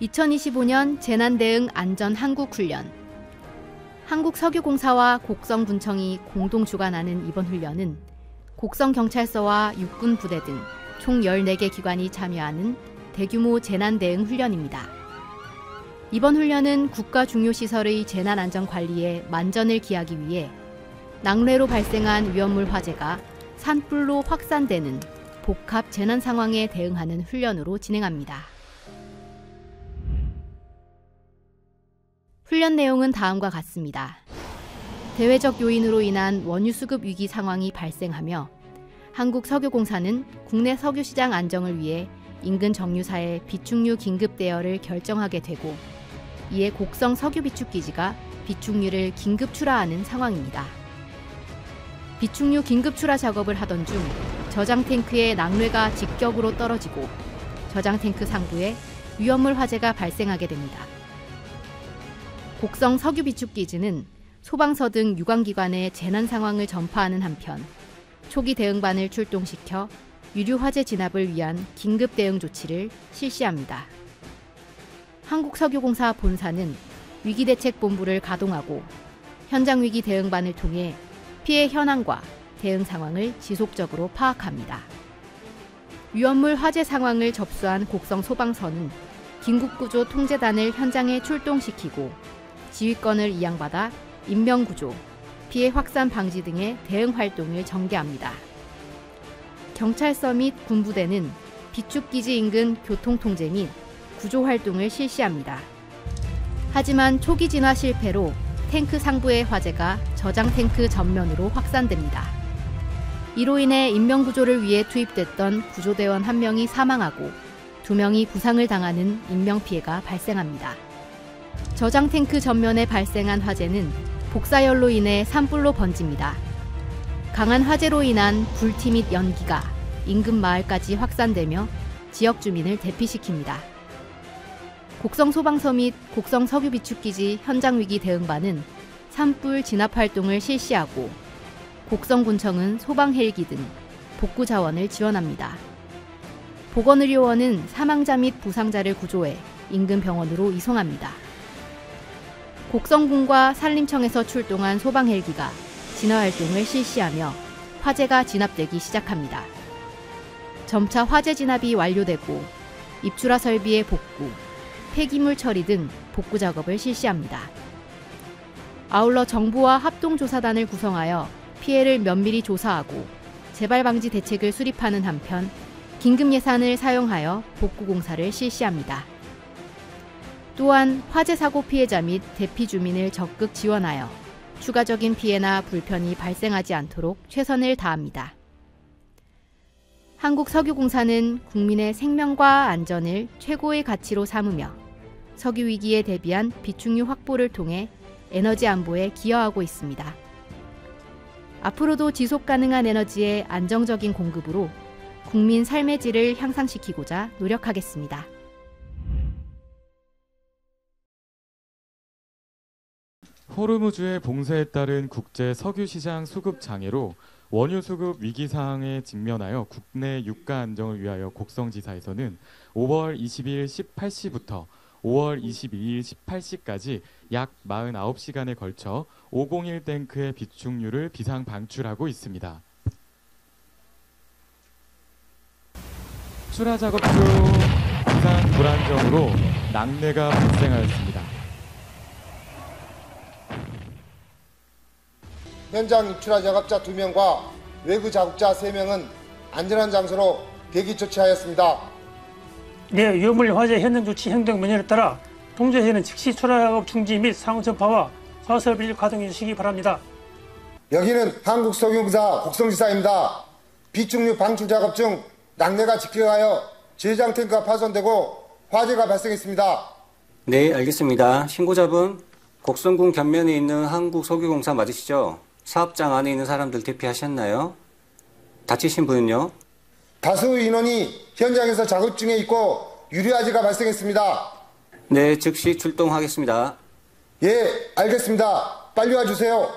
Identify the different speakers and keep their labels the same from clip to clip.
Speaker 1: 2025년 재난대응 안전한국훈련. 한국석유공사와 곡성군청이 공동 주관하는 이번 훈련은 곡성경찰서와 육군부대 등 총 14개 기관이 참여하는 대규모 재난대응 훈련입니다. 이번 훈련은 국가 중요시설의 재난안전관리에 만전을 기하기 위해 낙뢰로 발생한 위험물 화재가 산불로 확산되는 복합 재난 상황에 대응하는 훈련으로 진행합니다. 훈련 내용은 다음과 같습니다. 대외적 요인으로 인한 원유 수급 위기 상황이 발생하며 한국석유공사는 국내 석유시장 안정을 위해 인근 정유사의 비축유 긴급 대여를 결정하게 되고, 이에 곡성 석유비축기지가 비축유를 긴급 출하하는 상황입니다. 비축유 긴급 출하 작업을 하던 중 저장 탱크의 낙뢰가 직격으로 떨어지고 저장 탱크 상부에 위험물 화재가 발생하게 됩니다. 곡성 석유비축기지는 소방서 등 유관기관에 재난 상황을 전파하는 한편 초기 대응반을 출동시켜 유류 화재 진압을 위한 긴급 대응 조치를 실시합니다. 한국석유공사 본사는 위기대책본부를 가동하고 현장 위기 대응반을 통해 피해 현황과 대응 상황을 지속적으로 파악합니다. 위험물 화재 상황을 접수한 곡성 소방서는 긴급구조 통제단을 현장에 출동시키고 지휘권을 이양받아 인명구조, 피해 확산 방지 등의 대응 활동을 전개합니다. 경찰서 및 군부대는 비축기지 인근 교통통제 및 구조 활동을 실시합니다. 하지만 초기 진화 실패로 탱크 상부의 화재가 저장 탱크 전면으로 확산됩니다. 이로 인해 인명구조를 위해 투입됐던 구조대원 1명이 사망하고 2명이 부상을 당하는 인명피해가 발생합니다. 저장 탱크 전면에 발생한 화재는 복사열로 인해 산불로 번집니다. 강한 화재로 인한 불티 및 연기가 인근 마을까지 확산되며 지역 주민을 대피시킵니다. 곡성소방서 및 곡성석유비축기지 현장위기 대응반은 산불 진압 활동을 실시하고 곡성군청은 소방 헬기 등 복구 자원을 지원합니다. 보건의료원은 사망자 및 부상자를 구조해 인근 병원으로 이송합니다. 곡성군과 산림청에서 출동한 소방 헬기가 진화 활동을 실시하며 화재가 진압되기 시작합니다. 점차 화재 진압이 완료되고 입출하 설비의 복구, 폐기물 처리 등 복구 작업을 실시합니다. 아울러 정부와 합동조사단을 구성하여 피해를 면밀히 조사하고 재발 방지 대책을 수립하는 한편 긴급 예산을 사용하여 복구 공사를 실시합니다. 또한 화재 사고 피해자 및 대피 주민을 적극 지원하여 추가적인 피해나 불편이 발생하지 않도록 최선을 다합니다. 한국석유공사는 국민의 생명과 안전을 최고의 가치로 삼으며 석유 위기에 대비한 비축유 확보를 통해 에너지 안보에 기여하고 있습니다. 앞으로도 지속 가능한 에너지의 안정적인 공급으로 국민 삶의 질을 향상시키고자 노력하겠습니다.
Speaker 2: 호르무즈의 봉쇄에 따른 국제 석유시장 수급 장애로 원유 수급 위기 상황에 직면하여 국내 유가 안정을 위하여 곡성지사에서는 5월 22일 18시부터 5월 22일 18시까지 약 49시간에 걸쳐 501 탱크의 비축유를 비상 방출하고 있습니다. 출하 작업 중 기상 불안정으로 낙뢰가 발생하였습니다.
Speaker 3: 현장 입출하 작업자 2명과 외부 작업자 3명은 안전한 장소로 대기 조치하였습니다.
Speaker 4: 네, 위험물 화재 현장 조치 행동 면허에 따라 통제시에는 즉시 출하 작업 중지 및 상황 전파와 화설비를 가동해 주시기 바랍니다.
Speaker 3: 여기는 한국석유공사 곡성지사입니다. 비축유 방출 작업 중 낙뢰가 직격하여 저장 탱크가 파손되고 화재가 발생했습니다.
Speaker 5: 네, 알겠습니다. 신고자분, 곡성군 견면에 있는 한국석유공사 맞으시죠? 사업장 안에 있는 사람들 대피하셨나요? 다치신 분은요?
Speaker 3: 다수 인원이 현장에서 작업 중에 있고 유류화재가 발생했습니다.
Speaker 5: 네, 즉시 출동하겠습니다.
Speaker 3: 예, 알겠습니다. 빨리 와주세요.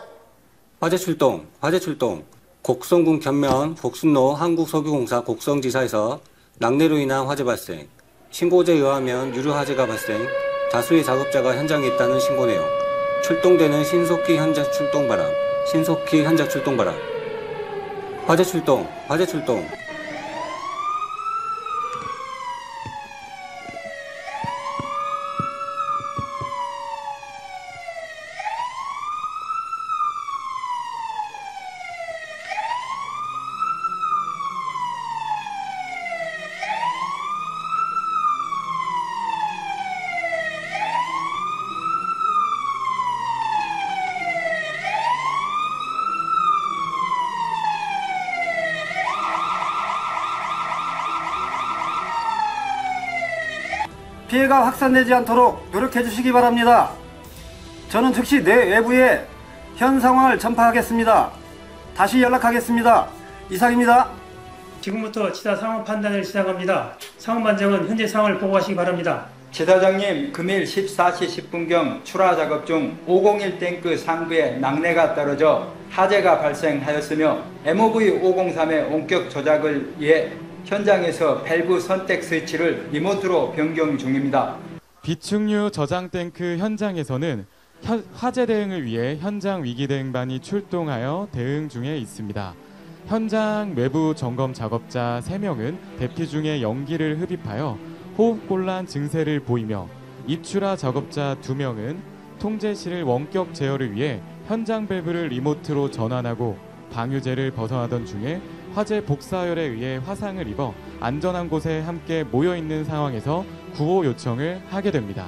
Speaker 5: 화재 출동. 곡성군 견면 곡순로 한국석유공사 곡성지사에서 낙뢰로 인한 화재 발생. 신고자에 의하면 유류 화재가 발생, 다수의 작업자가 현장에 있다는 신고네요. 출동되는 신속히 현장 출동 바람, 신속히 현장 출동 바람. 화재 출동, 화재 출동.
Speaker 6: 피해가 확산되지 않도록 노력해 주시기 바랍니다. 저는 즉시 내 외부에 현 상황을 전파하겠습니다. 다시 연락하겠습니다. 이상입니다.
Speaker 4: 지금부터 지사 상황 판단을 시작합니다. 상황반장은 현재 상황을 보고하시기 바랍니다.
Speaker 7: 지사장님, 금일 14시 10분경 출하 작업 중 501 탱크 상부에 낙뢰가 떨어져 화재가 발생하였으며 MOV503의 원격 조작을 위해 현장에서 밸브 선택 스위치를 리모트로 변경 중입니다.
Speaker 2: 비축류 저장 탱크 현장에서는 화재 대응을 위해 현장 위기 대응반이 출동하여 대응 중에 있습니다. 현장 외부 점검 작업자 3명은 대피 중에 연기를 흡입하여 호흡곤란 증세를 보이며 입출하 작업자 2명은 통제실을 원격 제어를 위해 현장 밸브를 리모트로 전환하고 방유제를 벗어나던 중에 화재 복사열에 의해 화상을 입어 안전한 곳에 함께 모여있는 상황에서 구호 요청을 하게 됩니다.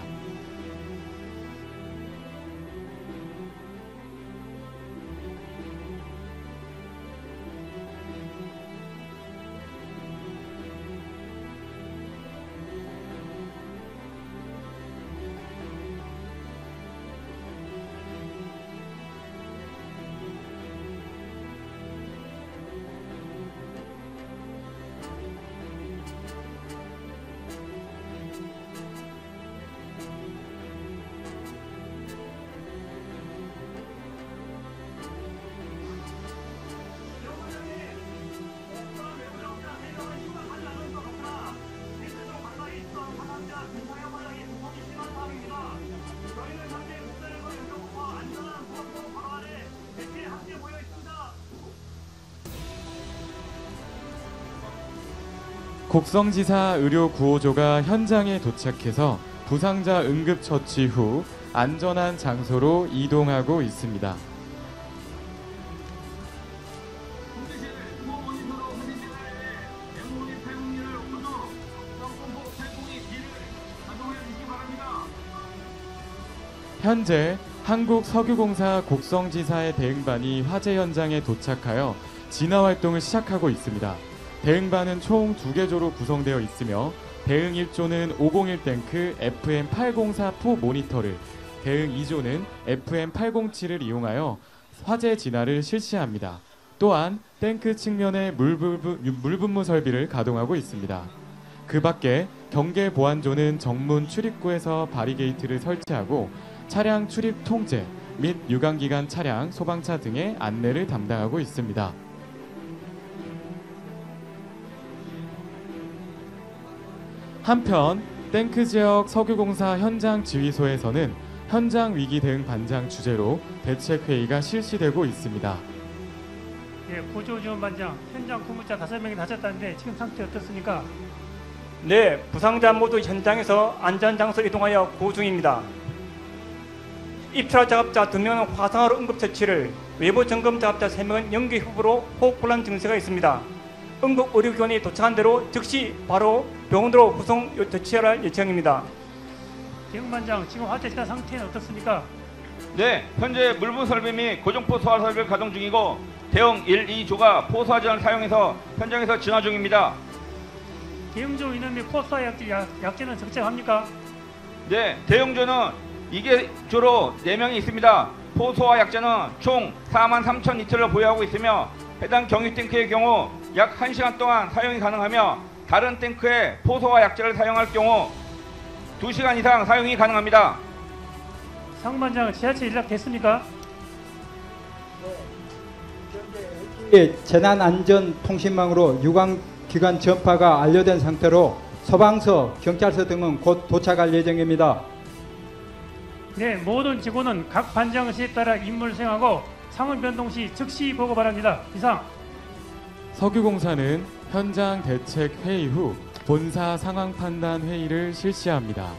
Speaker 2: 곡성지사 의료구호조가 현장에 도착해서 부상자 응급처치 후 안전한 장소로 이동하고 있습니다. 현재 한국석유공사 곡성지사의 대응반이 화재 현장에 도착하여 진화활동을 시작하고 있습니다. 대응반은 총 2개조로 구성되어 있으며 대응 1조는 501 탱크 FM804 포 모니터를, 대응 2조는 FM807을 이용하여 화재 진화를 실시합니다. 또한 탱크 측면에 물분무 설비를 가동하고 있습니다. 그 밖에 경계보안조는 정문 출입구에서 바리게이트를 설치하고 차량 출입 통제 및 유관기관 차량, 소방차 등의 안내를 담당하고 있습니다. 한편 탱크 지역 석유공사 현장 지휘소에서는 현장 위기 대응 반장 주재로 대책회의가 실시되고 있습니다.
Speaker 4: 예, 구조지원 반장, 현장 근무자 5명이 다쳤다는데 지금 상태 어떻습니까?
Speaker 8: 네, 부상자 모두 현장에서 안전장소 이동하여 구호 중입니다. 입출하 작업자 2명은 화상으로 응급처치를, 외부 점검 작업자 3명은 연기 후보로 호흡곤란 증세가 있습니다. 응급 의료기관이 도착한 대로 즉시 바로 병원으로 후송 조치할 예정입니다.
Speaker 4: 대응반장, 지금 화재 진화 상태는 어떻습니까?
Speaker 9: 네, 현재 물분 설비 및 고정포 소화 설비를 가동 중이고 대응 1, 2조가 포소화전을 사용해서 현장에서 진화 중입니다.
Speaker 4: 대응조 인원 및 포소화 약제는 적정합니까?
Speaker 9: 네, 대응조는 2개조로 4명이 있습니다. 포소화 약제는 총 43,000리터를 보유하고 있으며 해당 경유 탱크의 경우 약 1시간 동안 사용이 가능하며 다른 탱크에 포소화 약제를 사용할 경우 2시간 이상 사용이 가능합니다.
Speaker 4: 상반장, 지하철 연락됐습니까?
Speaker 7: 재난안전통신망으로 유관기관 전파가 완료된 상태로 소방서, 경찰서 등은 곧 도착할 예정입니다.
Speaker 4: 네, 모든 직원은 각 반장 시에 따라 임무를 수행하고 상황 변동 시 즉시 보고 바랍니다. 이상.
Speaker 2: 석유공사는 현장 대책 회의 후 본사 상황 판단 회의를 실시합니다.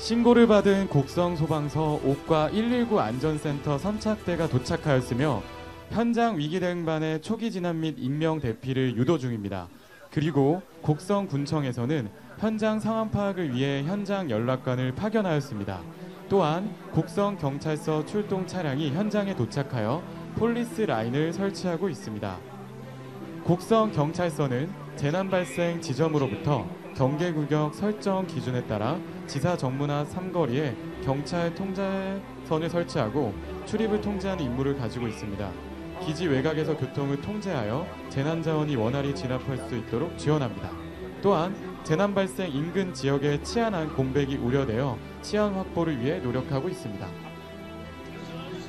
Speaker 2: 신고를 받은 곡성소방서 5과 119 안전센터 선착대가 도착하였으며 현장 위기대응반의 초기 진압 및 인명 대피를 유도 중입니다. 그리고 곡성군청에서는 현장 상황 파악을 위해 현장 연락관을 파견하였습니다. 또한 곡성경찰서 출동 차량이 현장에 도착하여 폴리스 라인을 설치하고 있습니다. 곡성경찰서는 재난 발생 지점으로부터 경계구역 설정 기준에 따라 지사 정문 앞 삼거리에 경찰 통제선을 설치하고 출입을 통제하는 임무를 가지고 있습니다. 기지 외곽에서 교통을 통제하여 재난자원이 원활히 진압할 수 있도록 지원합니다. 또한 재난 발생 인근 지역에 치안한 공백이 우려되어 치안 확보를 위해 노력하고 있습니다.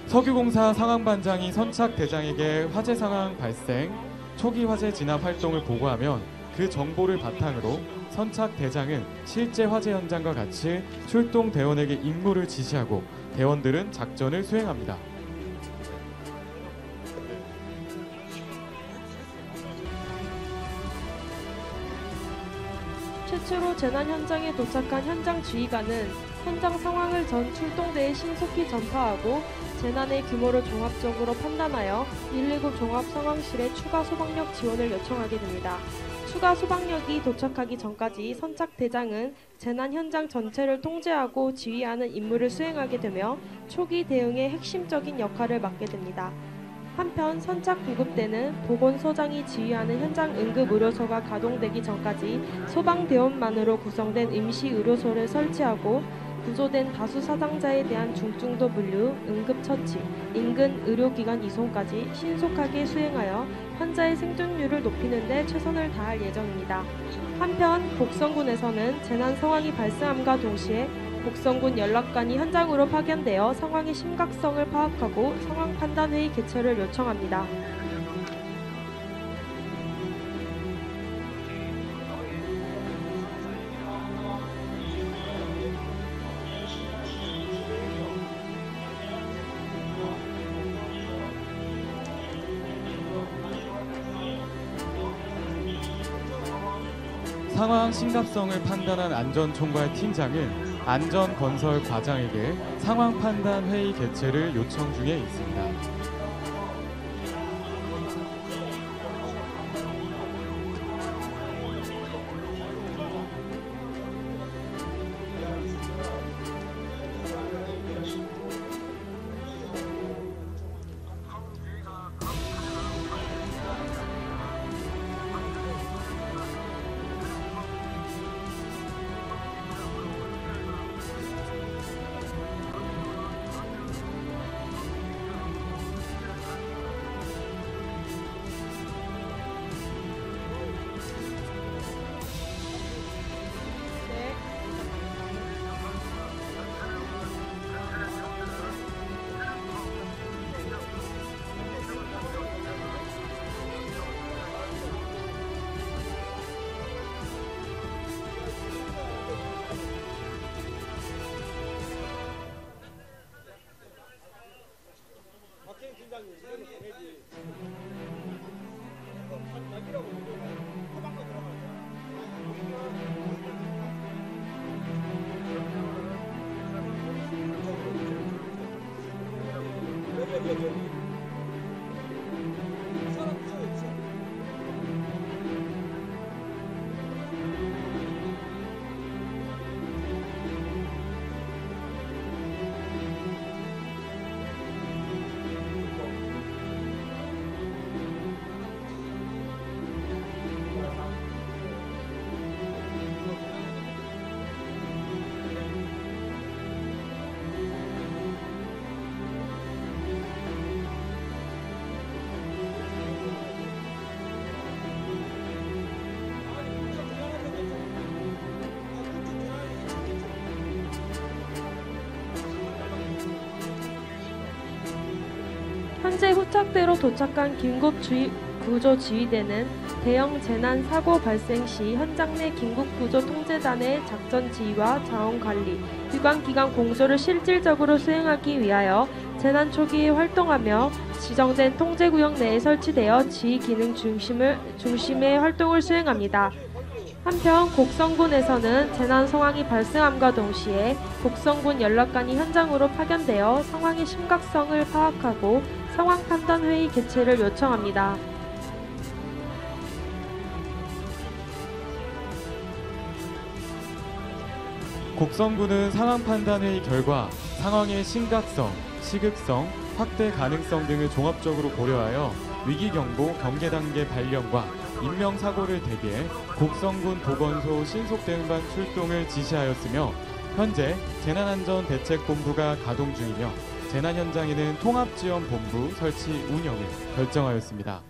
Speaker 2: 석유공사 상황반장이 선착대장에게 화재 상황 발생, 초기 화재 진압 활동을 보고하면 그 정보를 바탕으로 선착대장은 실제 화재 현장과 같이 출동 대원에게 임무를 지시하고 대원들은 작전을 수행합니다.
Speaker 10: 최초로 재난 현장에 도착한 현장 지휘관은 현장 상황을 전 출동대에 신속히 전파하고 재난의 규모를 종합적으로 판단하여 119 종합상황실에 추가 소방력 지원을 요청하게 됩니다. 추가 소방력이 도착하기 전까지 선착대장은 재난 현장 전체를 통제하고 지휘하는 임무를 수행하게 되며 초기 대응의 핵심적인 역할을 맡게 됩니다. 한편 선착 구급대는 보건소장이 지휘하는 현장 응급의료소가 가동되기 전까지 소방대원만으로 구성된 임시의료소를 설치하고 구조된 다수 사상자에 대한 중증도 분류, 응급처치, 인근 의료기관 이송까지 신속하게 수행하여 환자의 생존율을 높이는 데 최선을 다할 예정입니다. 한편 곡성군에서는 재난 상황이 발생함과 동시에 곡성군 연락관이 현장으로 파견되어 상황의 심각성을 파악하고 상황 판단 회의 개최를 요청합니다.
Speaker 2: 상황 심각성을 판단한 안전총괄 팀장은 안전건설 과장에게 상황 판단 회의 개최를 요청 중에 있습니다.
Speaker 10: 현재 후착대로 도착한 긴급구조지휘대는 대형 재난 사고 발생 시 현장 내 긴급구조 통제단의 작전 지휘와 자원 관리, 유관기관 공조를 실질적으로 수행하기 위하여 재난 초기에 활동하며 지정된 통제구역 내에 설치되어 지휘 기능 중심의 활동을 수행합니다. 한편 곡성군에서는 재난 상황이 발생함과 동시에 곡성군 연락관이 현장으로 파견되어 상황의 심각성을 파악하고 상황 판단 회의 개최를 요청합니다.
Speaker 2: 곡성군은 상황 판단 회의 결과 상황의 심각성, 시급성, 확대 가능성 등을 종합적으로 고려하여 위기경보 경계 단계 발령과 인명사고를 대비해 곡성군 보건소 신속대응반 출동을 지시하였으며 현재 재난안전대책본부가 가동 중이며 재난 현장에는 통합지원본부 설치 운영을 결정하였습니다.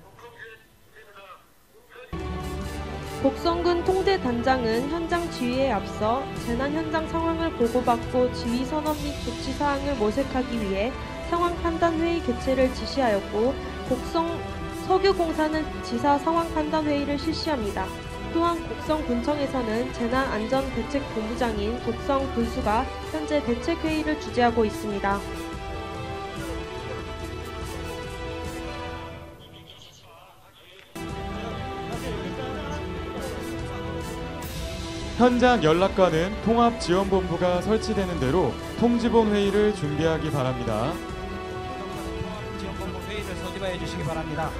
Speaker 10: 곡성군 통제단장은 현장 지휘에 앞서 재난 현장 상황을 보고받고 지휘 선언 및 조치 사항을 모색하기 위해 상황 판단 회의 개최를 지시하였고 곡성 석유공사는 지사 상황 판단 회의를 실시합니다. 또한 곡성군청에서는 재난안전대책본부장인 곡성군수가 현재 대책회의를 주재하고 있습니다.
Speaker 2: 현장 연락관은 통합지원본부가 설치되는 대로 통지본 회의를 준비하기 바랍니다.
Speaker 11: 통합지원본부 회의를 소집하여 주시기 바랍니다.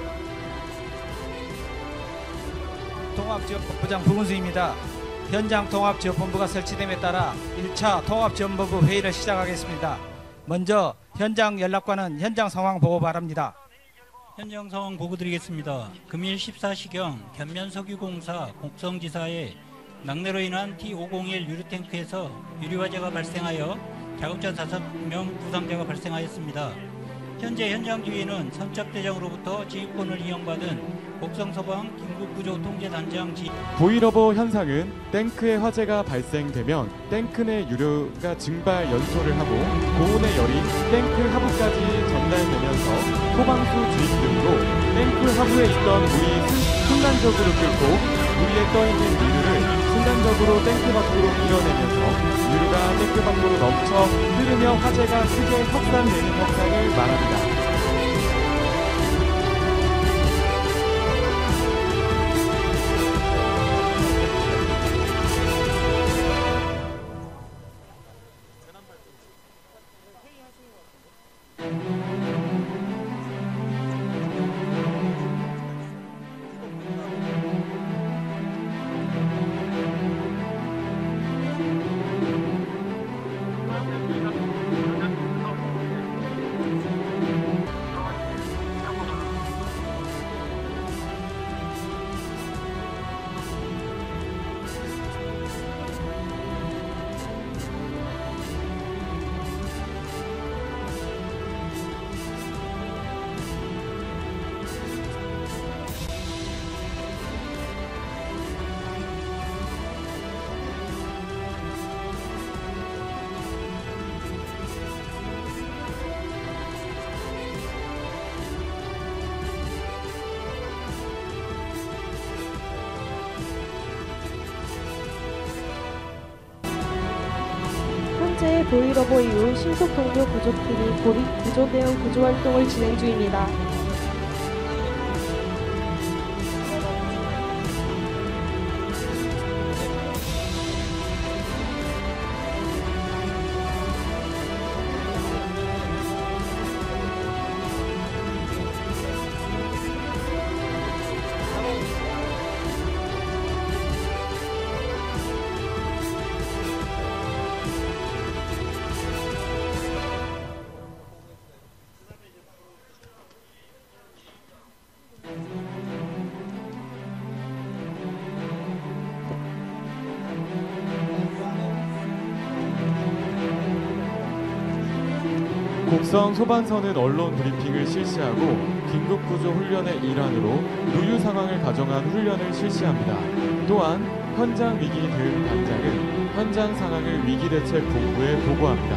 Speaker 11: 통합지원본부장 부근수입니다. 현장 통합지원본부가 설치됨에 따라 1차 통합지원본부 회의를 시작하겠습니다. 먼저 현장 연락관은 현장 상황 보고 바랍니다.
Speaker 12: 현장 상황 보고 드리겠습니다. 금일 14시경 견면석유공사 곡성지사에 낙뢰로 인한 T501 유류탱크에서 유리화재가 발생하여 작업자 5명 부상자가 발생하였습니다. 현재 현장 지휘는 선착대장으로부터 지휘권을 이용받은 곡성서방 긴급구조통제단장
Speaker 2: 보일러버 현상은 탱크에 화재가 발생되면 탱크 내 유류가 증발 연소를 하고 고온의 열이 탱크 하부까지 전달되면서 소방수 주입 등으로 탱크 하부에 있던 물이 순간적으로 끓고 물 위에 떠있는 유류를 순간적으로 탱크 밖으로 밀어내면서 유류가 탱크 밖으로 넘쳐 흐르며 화재가 크게 확산되는 현상을 말합니다.
Speaker 10: 현재 보일러버 이후 신속 동료 구조팀이 구조 대응 구조 활동을 진행 중입니다.
Speaker 2: 곡성 소방서는 언론 브리핑을 실시하고 긴급구조 훈련의 일환으로 누유 상황을 가정한 훈련을 실시합니다. 또한 현장 위기 대응 단장은 현장 상황을 위기대책본부에 보고합니다.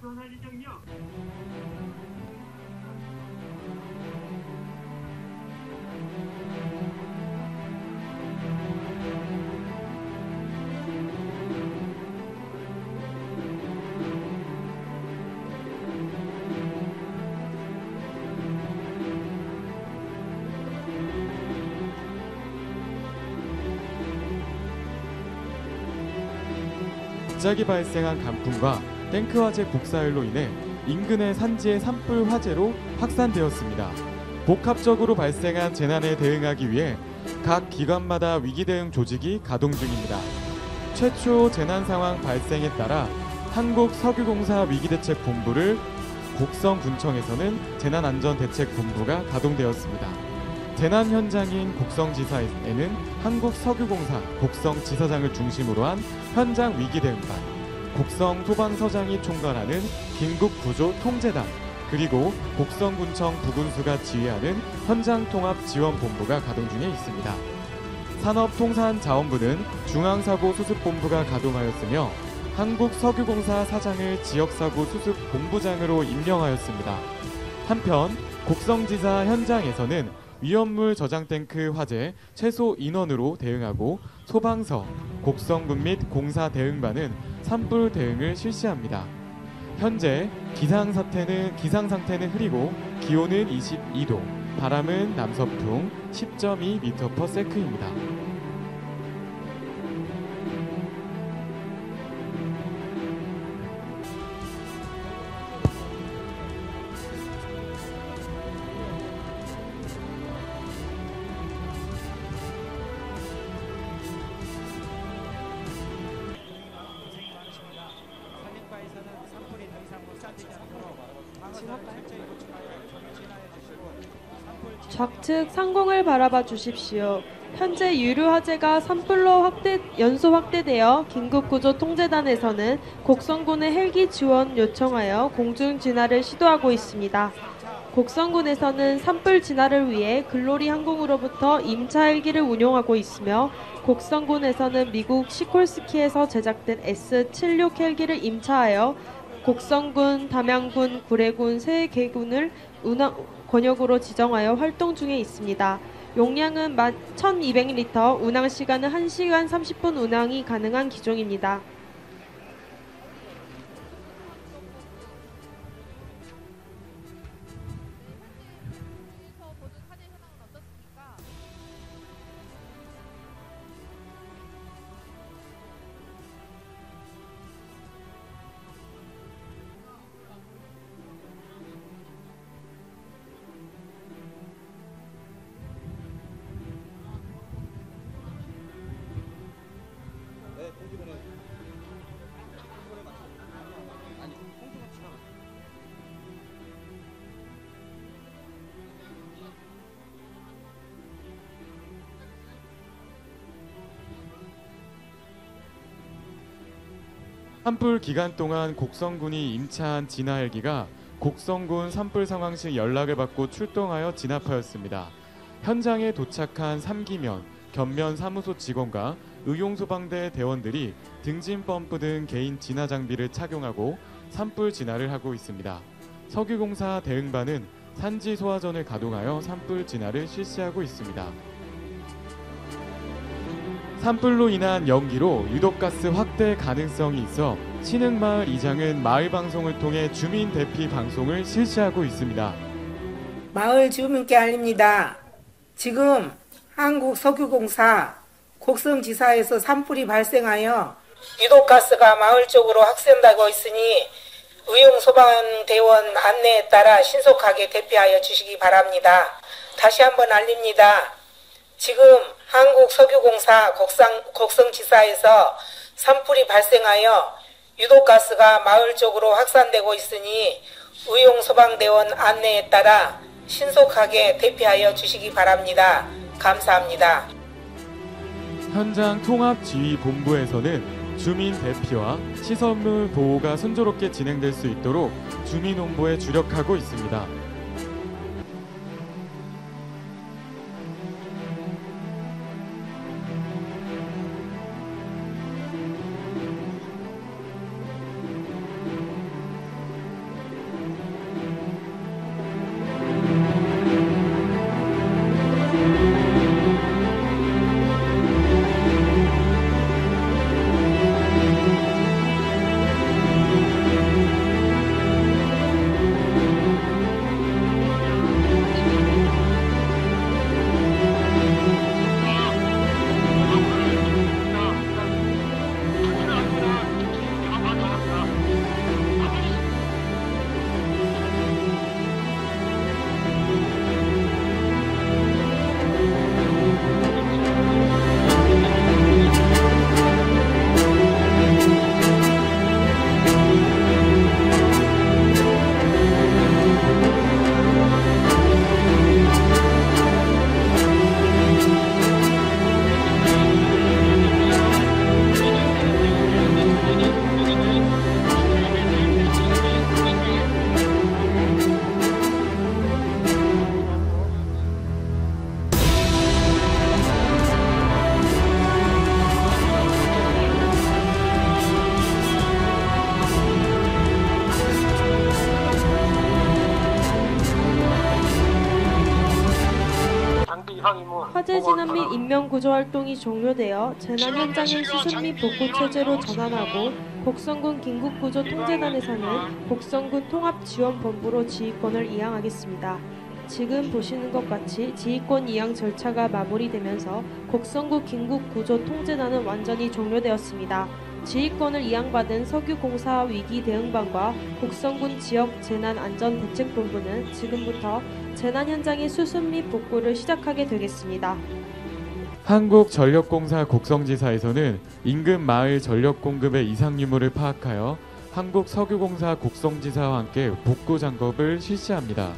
Speaker 4: 개선할 예정이며
Speaker 2: 갑자기 발생한 간풍과 탱크 화재 곡사열로 인해 인근의 산지의 산불 화재로 확산되었습니다. 복합적으로 발생한 재난에 대응하기 위해 각 기관마다 위기대응 조직이 가동 중입니다. 최초 재난 상황 발생에 따라 한국석유공사 위기대책본부를 곡성군청에서는 재난안전대책본부가 가동되었습니다. 재난 현장인 곡성지사에는 한국석유공사 곡성지사장을 중심으로 한 현장 위기대응반, 곡성소방서장이 총괄하는 긴급구조통제단, 그리고 곡성군청 부군수가 지휘하는 현장통합지원본부가 가동 중에 있습니다. 산업통산자원부는 중앙사고수습본부가 가동하였으며 한국석유공사 사장을 지역사고수습본부장으로 임명하였습니다. 한편 곡성지사 현장에서는 위험물 저장 탱크 화재 최소 인원으로 대응하고 소방서, 곡성군 및 공사 대응반은 산불 대응을 실시합니다. 현재 기상 상태는 흐리고 기온은 22도, 바람은 남서풍 10.2m/s입니다.
Speaker 10: 좌측 상공을 바라봐 주십시오. 현재 유류 화재가 산불로 연소 확대되어 긴급구조통제단에서는 곡성군의 헬기 지원 요청하여 공중 진화를 시도하고 있습니다. 곡성군에서는 산불 진화를 위해 글로리 항공으로부터 임차 헬기를 운용하고 있으며 곡성군에서는 미국 시콜스키에서 제작된 S-76 헬기를 임차하여 곡성군, 담양군, 구례군 세 개군을 권역으로 지정하여 활동 중에 있습니다. 용량은 1200리터, 운항시간은 1시간 30분 운항이 가능한 기종입니다.
Speaker 2: 산불 기간 동안 곡성군이 임차한 진화 헬기가 곡성군 산불 상황실 연락을 받고 출동하여 진압하였습니다. 현장에 도착한 3기면, 견면 사무소 직원과 의용소방대 대원들이 등진 펌프 등 개인 진화 장비를 착용하고 산불 진화를 하고 있습니다. 석유공사 대응반은 산지 소화전을 가동하여 산불 진화를 실시하고 있습니다. 산불로 인한 연기로 유독가스 확대 가능성이 있어 신흥마을 이장은 마을 방송을 통해 주민 대피 방송을 실시하고 있습니다.
Speaker 13: 마을 주민께 알립니다. 지금 한국석유공사 곡성지사에서 산불이 발생하여 유독가스가 마을 쪽으로 확산되고 있으니 의용소방대원 안내에 따라 신속하게 대피하여 주시기 바랍니다. 다시 한번 알립니다. 지금 한국석유공사 곡성지사에서 산불이 발생하여 유독가스가 마을 쪽으로 확산되고 있으니 의용소방대원 안내에 따라 신속하게 대피하여 주시기 바랍니다. 감사합니다.
Speaker 2: 현장 통합지휘본부에서는 주민 대피와 시설물 보호가 순조롭게 진행될 수 있도록 주민 홍보에 주력하고 있습니다.
Speaker 10: 인명구조 활동이 종료되어 재난 현장의 수습 및 복구 체제로 전환하고 곡성군 긴급구조 통제단에서는 곡성군 통합지원본부로 지휘권을 이양하겠습니다. 지금 보시는 것 같이 지휘권 이양 절차가 마무리되면서 곡성군 긴급구조통제단은 완전히 종료되었습니다. 지휘권을 이양받은 석유공사 위기대응반과 곡성군 지역 재난안전대책본부는 지금부터 재난 현장의 수습 및 복구를 시작하게 되겠습니다.
Speaker 2: 한국전력공사 곡성지사에서는 인근 마을 전력 공급의 이상 유무를 파악하여 한국석유공사 곡성지사와 함께 복구 작업을 실시합니다.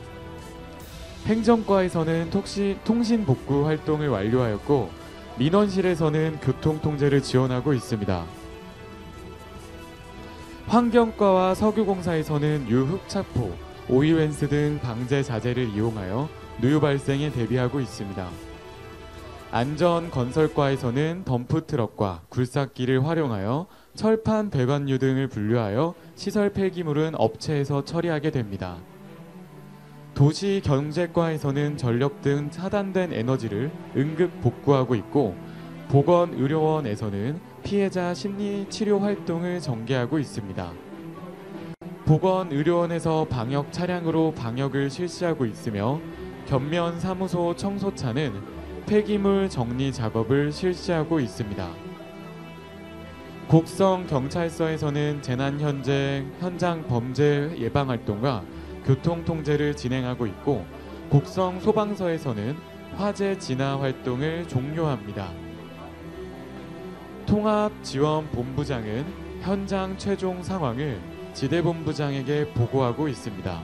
Speaker 2: 행정과에서는 통신 복구 활동을 완료하였고 민원실에서는 교통통제를 지원하고 있습니다. 환경과와 석유공사에서는 유흡착포, 오이웬스 등 방제 자재를 이용하여 누유 발생에 대비하고 있습니다. 안전건설과에서는 덤프트럭과 굴삭기를 활용하여 철판, 배관유 등을 분류하여 시설 폐기물은 업체에서 처리하게 됩니다. 도시경제과에서는 전력 등 차단된 에너지를 응급 복구하고 있고 보건의료원에서는 피해자 심리치료 활동을 전개하고 있습니다. 보건의료원에서 방역 차량으로 방역을 실시하고 있으며 견면사무소 청소차는 폐기물 정리 작업을 실시하고 있습니다. 곡성경찰서에서는 재난 현장 범죄 예방 활동과 교통통제를 진행하고 있고 곡성소방서에서는 화재 진화 활동을 종료합니다. 통합지원본부장은 현장 최종 상황을 지대본부장에게 보고하고 있습니다.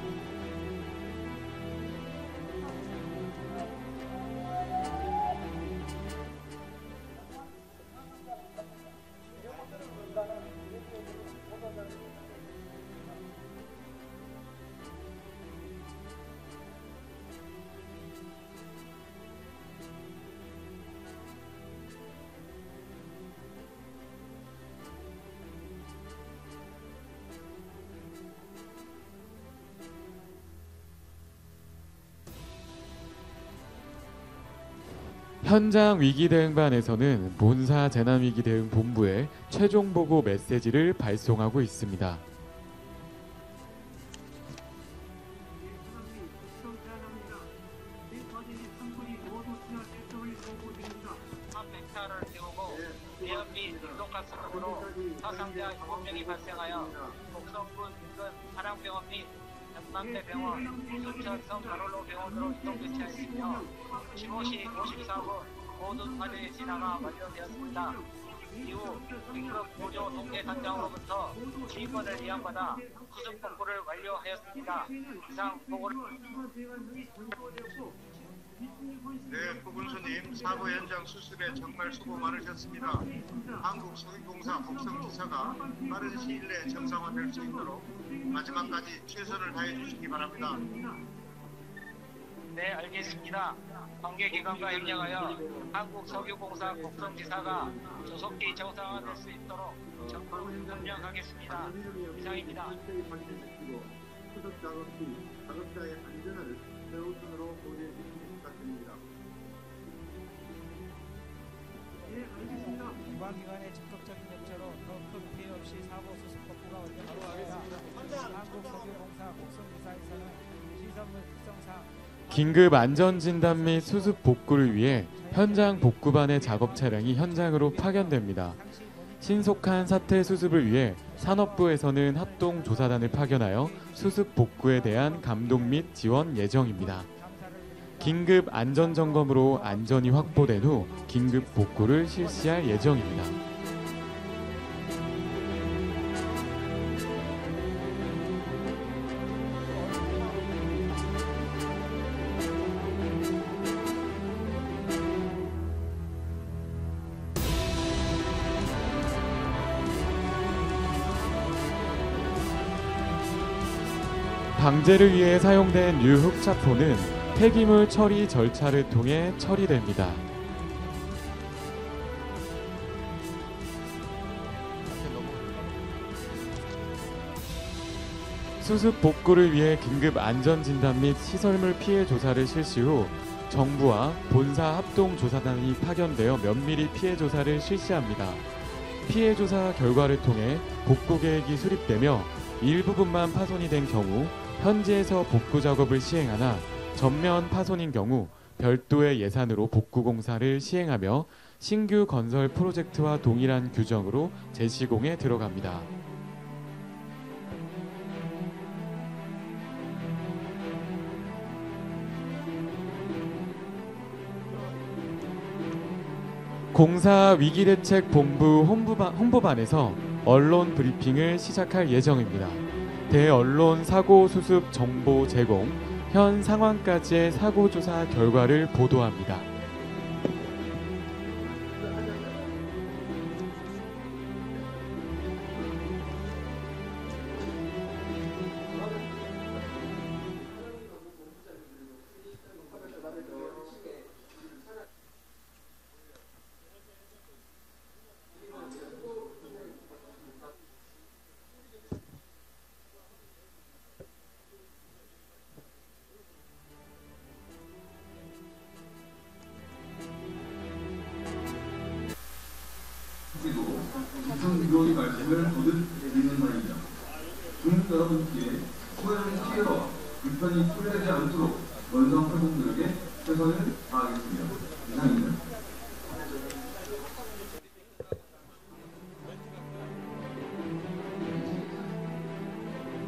Speaker 2: 현장 위기대응반에서는 본사 재난위기대응본부에 최종 보고 메시지를 발송하고 있습니다.
Speaker 14: 사상자 7명이 발생하여 곡성군 인근 사랑병원 및 전남대병원, 순천성 가롤로 병원으로 이동 조치하였으며 15시 54분 모든 화재의 진화가 완료되었습니다. 이후 긴급 구조 통제단장으로부터 지휘권을 이양받아 수습 복구를 완료하였습니다. 이상 보고를.
Speaker 15: 네, 부군수님 사고 현장 수습에 정말 수고 많으셨습니다. 한국석유공사 곡성지사가 빠른 시일 내에 정상화될 수 있도록 마지막까지 최선을 다해 주시기 바랍니다.
Speaker 14: 네, 알겠습니다. 관계기관과 협력하여 한국석유공사 곡성지사가 조속히 정상화될 수 있도록 적극 협력하겠습니다. 이상입니다.
Speaker 15: 수습 작업 시 작업자의 안전을 최우선으로 고려해 주시기 부탁드립니다.
Speaker 11: 예, 알겠습니다. 관계기관의 적극적인 협조로 더 큰 피해 없이 사고 수습 복구가 완료되었습니다. 한국석유공사 곡성지사에서는 시설물 특성상
Speaker 2: 긴급 안전진단 및 수습 복구를 위해 현장 복구반의 작업 차량이 현장으로 파견됩니다. 신속한 사태 수습을 위해 산업부에서는 합동조사단을 파견하여 수습 복구에 대한 감독 및 지원 예정입니다. 긴급 안전점검으로 안전이 확보된 후 긴급 복구를 실시할 예정입니다. 방제를 위해 사용된 유흡차포는 폐기물 처리 절차를 통해 처리됩니다. 수습 복구를 위해 긴급 안전진단 및 시설물 피해 조사를 실시 후 정부와 본사 합동조사단이 파견되어 면밀히 피해 조사를 실시합니다. 피해 조사 결과를 통해 복구 계획이 수립되며 일부분만 파손이 된 경우 현지에서 복구 작업을 시행하나 전면 파손인 경우 별도의 예산으로 복구 공사를 시행하며 신규 건설 프로젝트와 동일한 규정으로 재시공에 들어갑니다. 공사 위기대책본부 홍보반에서 언론 브리핑을 시작할 예정입니다. 대언론 사고 수습 정보 제공, 현 상황까지의 사고 조사 결과를 보도합니다.
Speaker 16: 이상 유료의 말씀을 거듭 드리는 바입니다. 국민 여러분께 소외된 피해와 불편이 초래되지 않도록 원상 회복들에게 최선을 다하겠습니다.